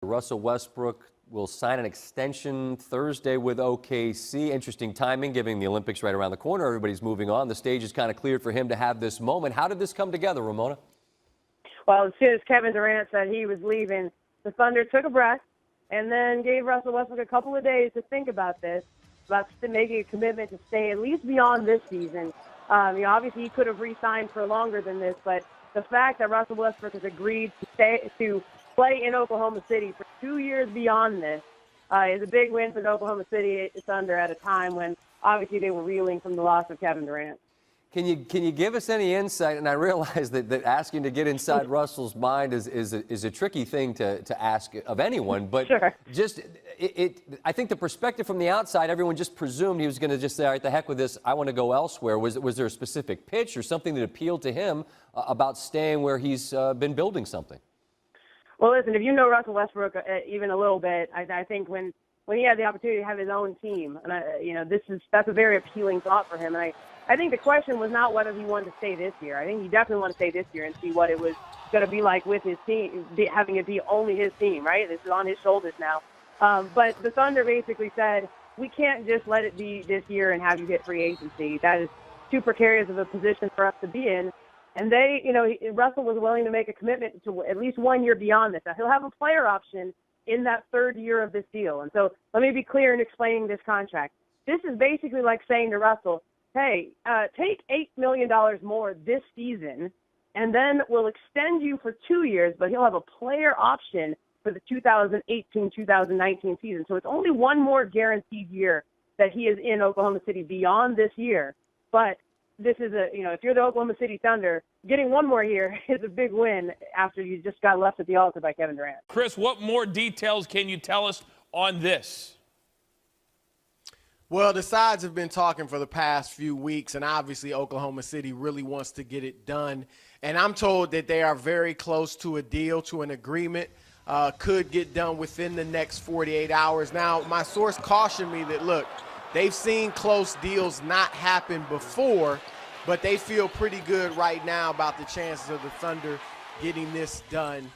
Russell Westbrook will sign an extension Thursday with OKC. Interesting timing, given the Olympics right around the corner. Everybody's moving on. The stage is kind of cleared for him to have this moment. How did this come together, Ramona? Well, as soon as Kevin Durant said he was leaving, the Thunder took a breath and then gave Russell Westbrook a couple of days to think about this, about making a commitment to stay at least beyond this season. Obviously he could have re-signed for longer than this, but the fact that Russell Westbrook has agreed to play in Oklahoma City for 2 years beyond this is a big win for the Oklahoma City Thunder at a time when obviously they were reeling from the loss of Kevin Durant. Can you give us any insight? And I realize that asking to get inside Russell's mind is a tricky thing to ask of anyone. But sure. I think the perspective from the outside, everyone just presumed he was going to just say, all right, the heck with this, I want to go elsewhere. Was there a specific pitch or something that appealed to him about staying where he's been building something? Well, listen, if you know Russell Westbrook even a little bit, I think when he had the opportunity to have his own team, and that's a very appealing thought for him. And I think the question was not whether he wanted to stay this year. I think he definitely wanted to stay this year and see what it was going to be like with his team, having it be only his team, right? This is on his shoulders now. But the Thunder basically said, we can't just let it be this year and have you hit free agency. That is too precarious of a position for us to be in. And Russell was willing to make a commitment to at least 1 year beyond this. Now, he'll have a player option in that third year of this deal. And so let me be clear in explaining this contract. This is basically like saying to Russell, hey, take $8 million more this season, and then we'll extend you for 2 years, but he'll have a player option for the 2018-2019 season. So it's only one more guaranteed year that he is in Oklahoma City beyond this year. But this is if you're the Oklahoma City Thunder, getting one more year is a big win after you just got left at the altar by Kevin Durant. Chris, what more details can you tell us on this? Well, the sides have been talking for the past few weeks, and obviously Oklahoma City really wants to get it done. And I'm told that they are very close to a deal, to an agreement, could get done within the next 48 hours. Now, my source cautioned me that, look, they've seen close deals not happen before, but they feel pretty good right now about the chances of the Thunder getting this done.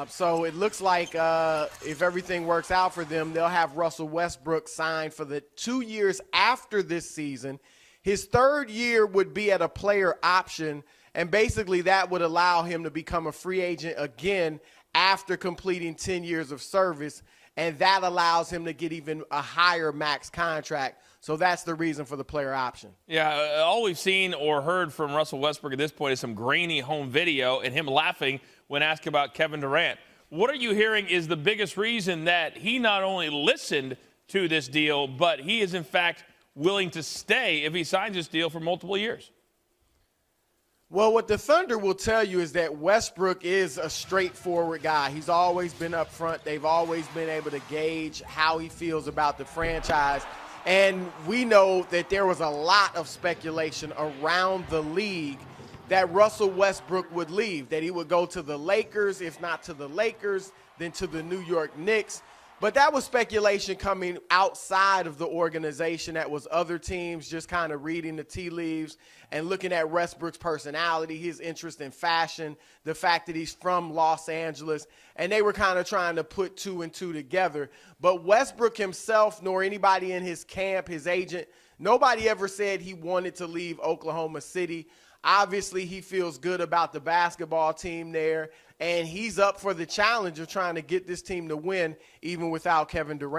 So it looks like if everything works out for them, they'll have Russell Westbrook signed for the 2 years after this season. His third year would be at a player option, and basically that would allow him to become a free agent again after completing 10 years of service, and that allows him to get even a higher max contract. So that's the reason for the player option. Yeah, all we've seen or heard from Russell Westbrook at this point is some grainy home video and him laughing when asked about Kevin Durant. What are you hearing is the biggest reason that he not only listened to this deal, but he is in fact willing to stay if he signs this deal for multiple years? Well, what the Thunder will tell you is that Westbrook is a straightforward guy. He's always been up front. They've always been able to gauge how he feels about the franchise. And we know that there was a lot of speculation around the league that Russell Westbrook would leave, that he would go to the Lakers, if not to the Lakers, then to the New York Knicks. But that was speculation coming outside of the organization. That was other teams just kind of reading the tea leaves and looking at Westbrook's personality, his interest in fashion, the fact that he's from Los Angeles, and they were kind of trying to put two and two together. But Westbrook himself, nor anybody in his camp, his agent, nobody ever said he wanted to leave Oklahoma City. Obviously, he feels good about the basketball team there, and he's up for the challenge of trying to get this team to win even without Kevin Durant.